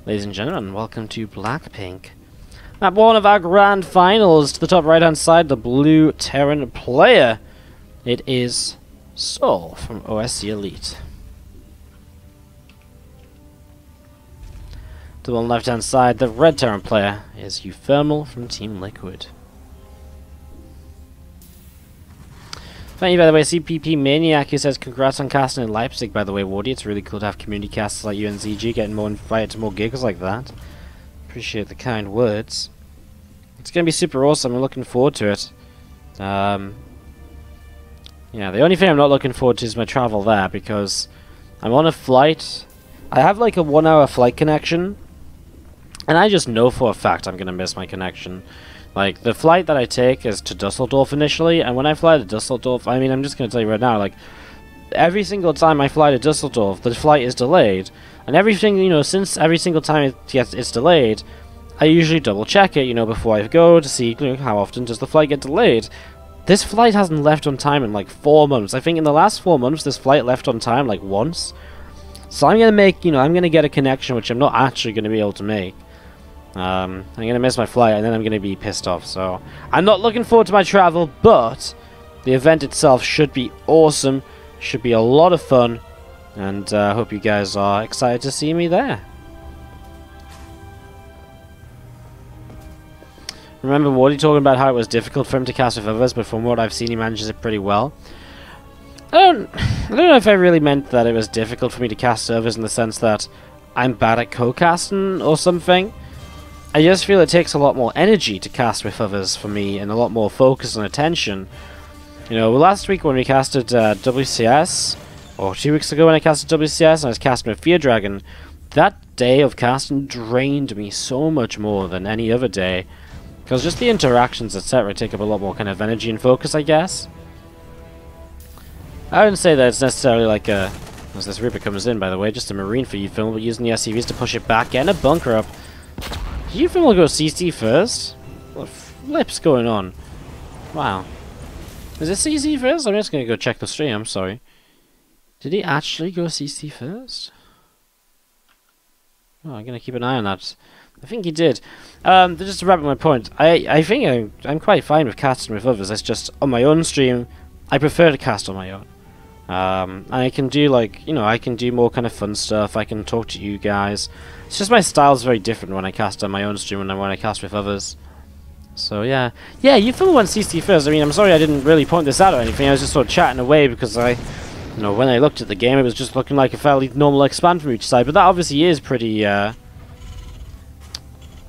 Ladies and gentlemen, welcome to Blackpink. Map 1 of our grand finals. To the top right hand side, the blue Terran player. It is souL from OSC Elite. To the left hand side, the red Terran player is uThermal from Team Liquid. Thank you, by the way, CPP Maniac, who says, congrats on casting in Leipzig, by the way, Wardy. It's really cool to have community casters like you and ZG getting more invited to more gigs like that. Appreciate the kind words. It's going to be super awesome. I'm looking forward to it. Yeah, the only thing I'm not looking forward to is my travel there, because I'm on a flight. I have like a 1 hour flight connection, and I just know for a fact I'm going to miss my connection. Like, the flight that I take is to Dusseldorf initially, and when I fly to Dusseldorf, I mean, I'm just going to tell you right now, like, every single time I fly to Dusseldorf, the flight is delayed. And everything, you know, since every single time it's delayed, I usually double check it, you know, before I go to see, you know, how often does the flight get delayed. This flight hasn't left on time in like 4 months. I think in the last 4 months, this flight left on time like once. So I'm going to make, you know, I'm going to get a connection which I'm not actually going to be able to make. I'm going to miss my flight, and then I'm going to be pissed off, so I'm not looking forward to my travel, but the event itself should be awesome, should be a lot of fun, and I hope you guys are excited to see me there. Remember Wardy talking about how it was difficult for him to cast with others, but from what I've seen, he manages it pretty well. I don't know if I really meant that it was difficult for me to cast servers in the sense that I'm bad at co-casting or something. I just feel it takes a lot more energy to cast with others for me, and a lot more focus and attention. You know, last week when we casted WCS, or 2 weeks ago when I casted WCS and I was casting with Fear Dragon, that day of casting drained me so much more than any other day. Because just the interactions, etc., take up a lot more kind of energy and focus, I guess. I wouldn't say that it's necessarily like a... As this Reaper comes in, by the way, just a Marine for uThermal, but using the SCVs to push it back, getting a bunker up. uThermal go CC first? What flip's going on? Wow. Is it CC first? I'm just gonna go check the stream, I'm sorry. Did he actually go CC first? Oh, I'm gonna keep an eye on that. I think he did. Just to wrap up my point, I think I'm quite fine with casting with others. It's just, on my own stream, I prefer to cast on my own. I can do, like, you know, I can do more kind of fun stuff, I can talk to you guys. It's just my style's very different when I cast on my own stream and when I cast with others. So, yeah. Yeah, uThermal went CC first. I mean, I'm sorry I didn't really point this out or anything, I was just sort of chatting away because you know, when I looked at the game, it was just looking like a fairly normal expand from each side, but that obviously is pretty, that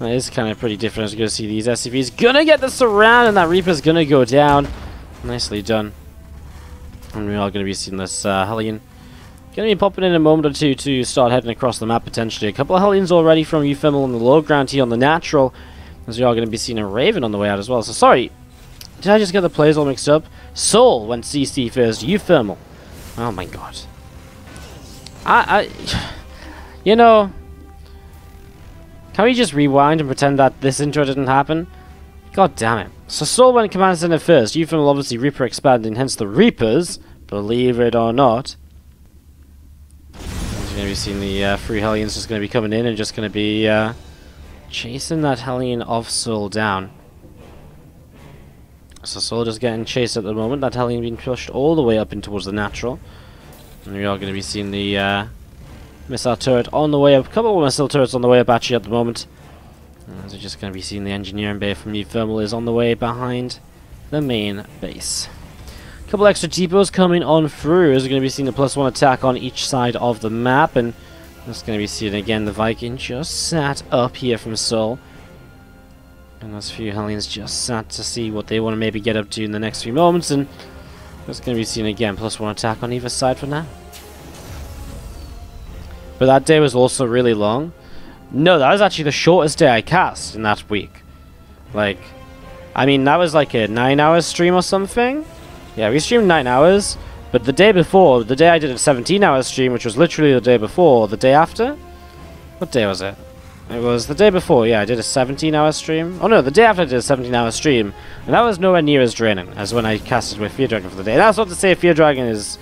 is kind of pretty different. As you can see, these SCVs gonna get the surround, and that Reaper's gonna go down. Nicely done. And we are going to be seeing this Hellion. Going to be popping in a moment or two to start heading across the map, potentially. A couple of Hellions already from uThermal on the low ground here on the natural. As we are going to be seeing a Raven on the way out as well. So, sorry. Did I just get the players all mixed up? souL went CC first. uThermal. Oh my god. You know... Can we just rewind and pretend that this intro didn't happen? God damn it. So souL went Command Center first. uThermal obviously Reaper expanding, hence the Reapers, believe it or not. You're going to be seeing the 3 Hellions just going to be coming in and just going to be chasing that Hellion of souL down. So souL just getting chased at the moment. That Hellion being pushed all the way up in towards the natural. And we are going to be seeing the missile turret on the way up. A couple of missile turrets on the way up actually at the moment. As we're just going to be seeing the engineering bay from uThermal is on the way behind the main base. A couple extra depots coming on through as we're going to be seeing the +1 attack on each side of the map. And just going to be seeing again the Viking just sat up here from souL. And those few Hellions just sat to see what they want to maybe get up to in the next few moments. And just going to be seeing again +1 attack on either side for now. But that day was also really long. No, that was actually the shortest day I cast in that week. Like, I mean, that was like a 9-hour stream or something. Yeah, we streamed 9 hours. But the day before, the day I did a 17-hour stream, which was literally the day before, the day after? What day was it? It was the day before, yeah, I did a 17-hour stream. Oh no, the day after I did a 17-hour stream. And that was nowhere near as draining as when I casted with Fear Dragon for the day. And that's not to say Fear Dragon is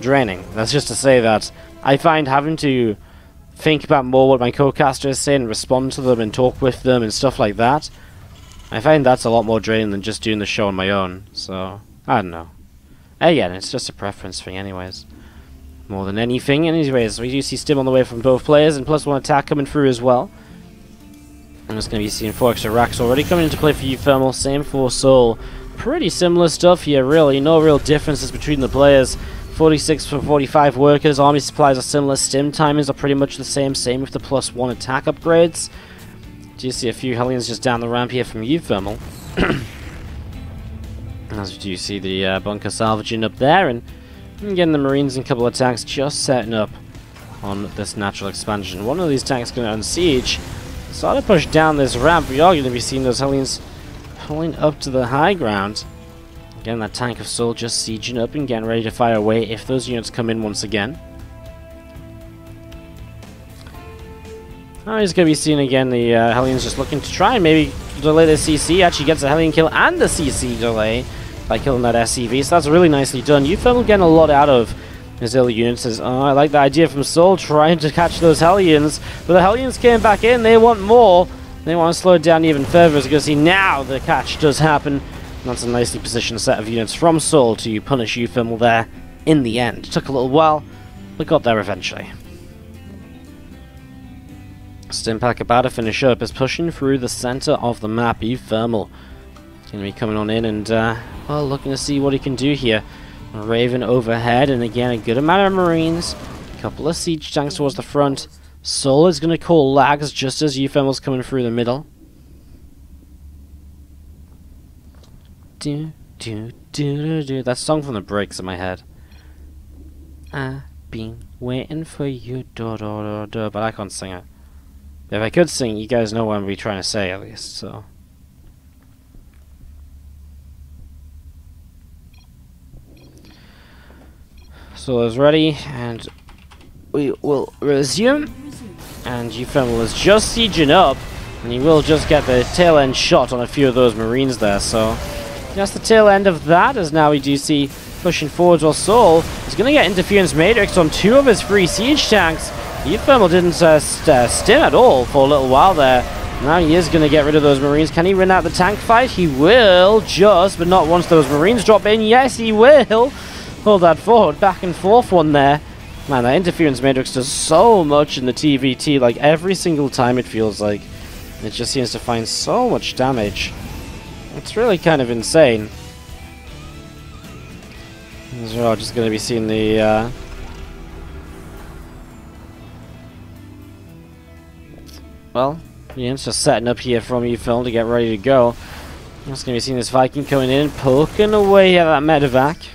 draining. That's just to say that I find having to think about more what my co-caster is saying, respond to them and talk with them and stuff like that. I find that's a lot more draining than just doing the show on my own, so I don't know. Again, it's just a preference thing anyways. More than anything. Anyways, we do see stim on the way from both players and +1 attack coming through as well. I'm just going to be seeing 4 extra racks already coming into play for uThermal. Same for souL. Pretty similar stuff here, really. No real differences between the players. 46 for 45 workers. Army supplies are similar. Stim timings are pretty much the same. Same with the +1 attack upgrades. Do you see a few Hellions just down the ramp here from uThermal? As you do see the bunker salvaging up there, and getting the Marines and a couple of tanks just setting up on this natural expansion. One of these tanks going to unsiege. Start to push down this ramp. We are going to be seeing those Hellions pulling up to the high ground. Again, that tank of souL just sieging up and getting ready to fire away if those units come in once again. Now he's going to be seeing again the Hellions just looking to try and maybe delay the CC. Actually gets a Hellion kill and the CC delay by killing that SCV, so that's really nicely done. uThermal getting a lot out of his early units. Says, oh, I like the idea from souL trying to catch those Hellions, but the Hellions came back in. They want more. They want to slow it down even further. As you can see now, the catch does happen. And that's a nicely positioned set of units from souL to punish uThermal there in the end. Took a little while, but got there eventually. Stimpack about to finish up is pushing through the center of the map. uThermal going to be coming on in and well, looking to see what he can do here. Raven overhead, and again a good amount of Marines. A couple of siege tanks towards the front. souL is going to call lags just as uThermal's coming through the middle. Do do do do. That song from the breaks in my head. I've been waiting for you, do do do do. But I can't sing it. If I could sing, you guys know what I'm trying to say at least. So. souL is ready, and we will resume. And uThermal is just sieging up, and he will just get the tail end shot on a few of those Marines there. So that's the tail end of that, as now we do see pushing forwards. While souL is going to get interference matrix on 2 of his 3 siege tanks. uThermal didn't stim at all for a little while there. Now he is going to get rid of those Marines. Can he win out the tank fight? He will, just, but not once those Marines drop in. Yes, he will. Hold that forward, back and forth one there. Man, that interference matrix does so much in the TvT, like every single time it feels like. It just seems to find so much damage. It's really kind of insane. As well, just going to be seeing the... Well, it's just setting up here from uThermal to get ready to go. I'm just going to be seeing this Viking coming in, poking away at that medevac.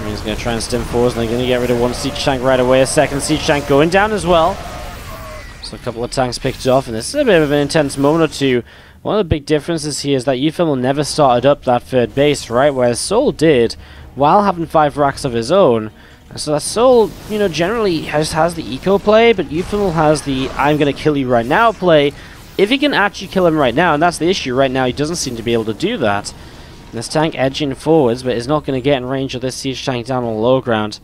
He's going to try and stim forwards, and they're going to get rid of 1 siege tank right away. A 2nd siege tank going down as well. So a couple of tanks picked off, and this is a bit of an intense moment or two. One of the big differences here is that uThermal never started up that 3rd base, right? Whereas souL did, while having 5 racks of his own. So that souL, you know, generally has the eco play, but uThermal has the I'm going to kill you right now play. If he can actually kill him right now, and that's the issue right now, he doesn't seem to be able to do that. This tank edging forwards, but is not going to get in range of this siege tank down on low ground.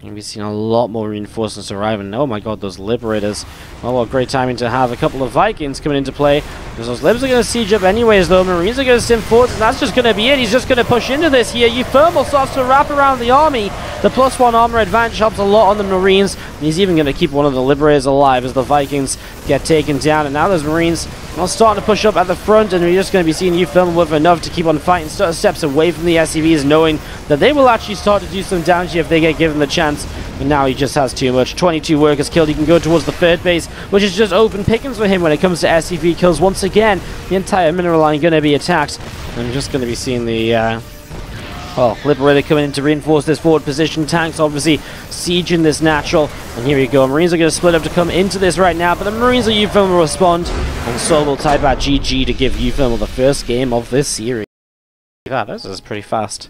And we've seen a lot more reinforcements arriving. Oh my god, those Liberators. Oh, what great timing to have a couple of Vikings coming into play. Because those Libs are going to siege up anyways, though. Marines are going to stim forwards, and that's just going to be it. He's just going to push into this here. uThermal starts to wrap around the army. The +1 armor advantage helps a lot on the Marines. And he's even going to keep one of the Liberators alive as the Vikings get taken down. And now those Marines are starting to push up at the front, and we're just going to be seeing uThermal with enough to keep on fighting. Steps away from the SCVs, knowing that they will actually start to do some damage if they get given the chance. But now he just has too much. 22 workers killed. He can go towards the 3rd base, which is just open pickings for him when it comes to SCV kills. Once again, the entire mineral line going to be attacked. I'm just going to be seeing the well, Liberator coming in to reinforce this forward position. Tanks obviously sieging this natural. And here we go. Marines are going to split up to come into this right now, but the Marines of uThermal will respond. And souL will type out GG to give uThermal the 1st game of this series. Yeah, this is pretty fast.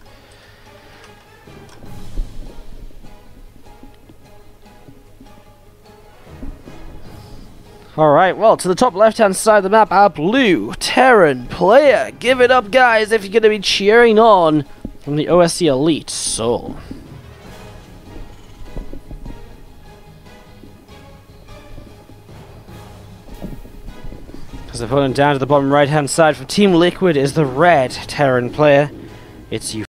Alright, well, to the top left-hand side of the map, our blue Terran player. Give it up, guys, if you're going to be cheering on from the OSC Elite, souL. As opponent down to the bottom right hand side from Team Liquid is the red Terran player. It's you.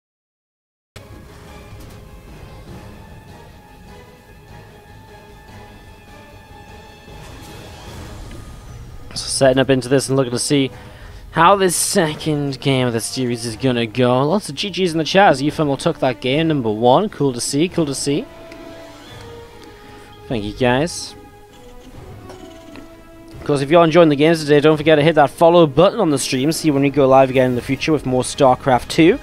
So setting up into this and looking to see how this second game of the series is gonna go. Lots of GG's in the chat as uThermal took that game, number 1. Cool to see, cool to see. Thank you guys. Of course, if you're enjoying the games today, don't forget to hit that follow button on the stream. See when we go live again in the future with more StarCraft 2.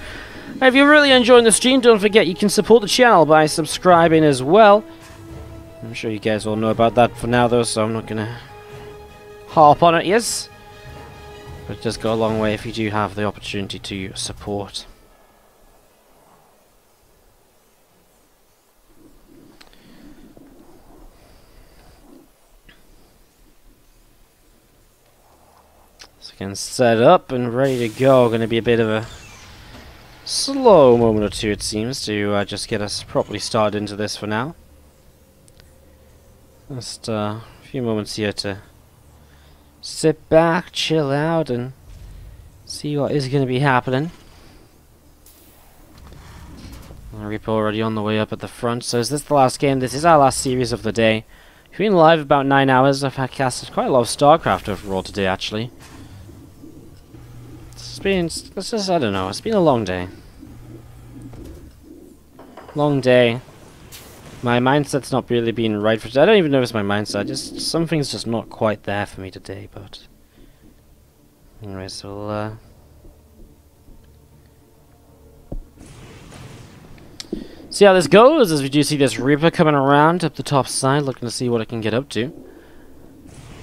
And if you're really enjoying the stream, don't forget you can support the channel by subscribing as well. I'm sure you guys all know about that for now though, so I'm not gonna harp on it, yes. But it does go a long way if you do have the opportunity to support. So again, set up and ready to go. Going to be a bit of a slow moment or two, it seems, to just get us properly started into this for now. Just a few moments here to sit back, chill out, and see what is going to be happening. Reaper already on the way up at the front. So is this the last game? This is our last series of the day. We've been live about 9 hours. I've had casted quite a lot of StarCraft overall today, actually. It's just, I don't know, it's been a long day. Long day. My mindset's not really been right for today. I don't even know if it's my mindset, just something's just not quite there for me today, but anyway, so we'll see how this goes, as we do see this Reaper coming around up the top side, looking to see what it can get up to.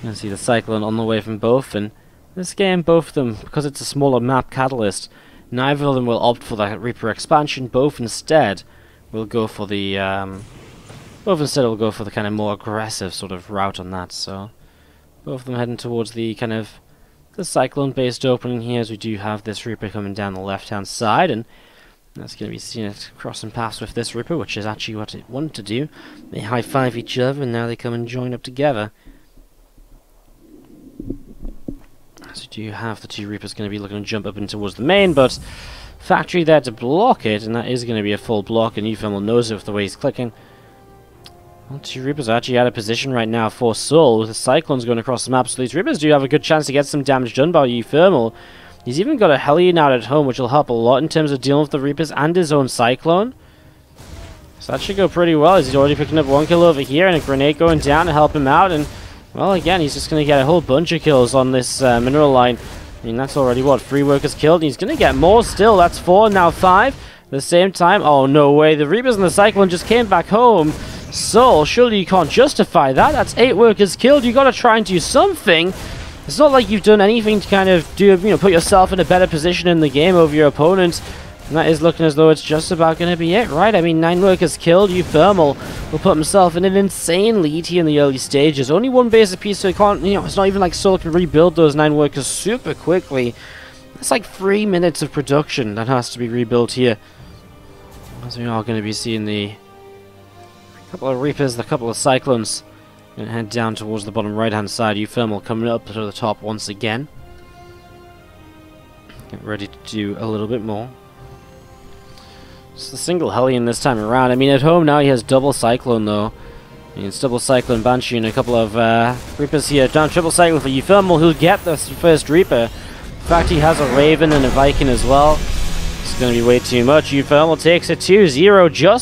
And see the Cyclone on the way from both, and this game, both of them, because it's a smaller map catalyst, neither of them will opt for the Reaper expansion. Both instead will go for the kind of more aggressive sort of route on that. So both of them heading towards the kind of the Cyclone-based opening here, as we do have this Reaper coming down the left-hand side, and that's going to be seen it crossing paths with this Reaper, which is actually what it wanted to do. They high-five each other, and now they come and join up together. So do you have the two Reapers going to be looking to jump up and towards the main, but factory there to block it, and that is going to be a full block, and uThermal knows it with the way he's clicking. Well, two Reapers are actually out of position right now for souL, with the Cyclones going across the map, so these Reapers do have a good chance to get some damage done by uThermal. He's even got a Hellion out at home, which will help a lot in terms of dealing with the Reapers and his own Cyclone. So that should go pretty well, as he's already picking up 1 kill over here, and a grenade going down to help him out, and well, again, he's just going to get a whole bunch of kills on this mineral line. I mean, that's already, what, 3 workers killed? And he's going to get more still. That's 4, now 5. At the same time, oh, no way. The Reapers and the Cyclone just came back home. souL, surely you can't justify that. That's 8 workers killed. You got to try and do something. It's not like you've done anything to kind of do, put yourself in a better position in the game over your opponents. And that is looking as though it's just about going to be it, right? I mean, 9 workers killed. uThermal will put himself in an insane lead here in the early stages. Only 1 basic piece, so he can't, it's not even like souL can rebuild those 9 workers super quickly. That's like 3 minutes of production that has to be rebuilt here. As we are going to be seeing the couple of Reapers, the couple of Cyclones, going to head down towards the bottom right-hand side. uThermal coming up to the top once again. Get ready to do a little bit more. It's the single Hellion this time around. I mean, at home now he has double Cyclone, though. I mean, it's double Cyclone, Banshee, and a couple of Reapers here. Down triple Cyclone for uThermal, who'll get the first Reaper. In fact, he has a Raven and a Viking as well. It's going to be way too much. uThermal takes it 2-0 just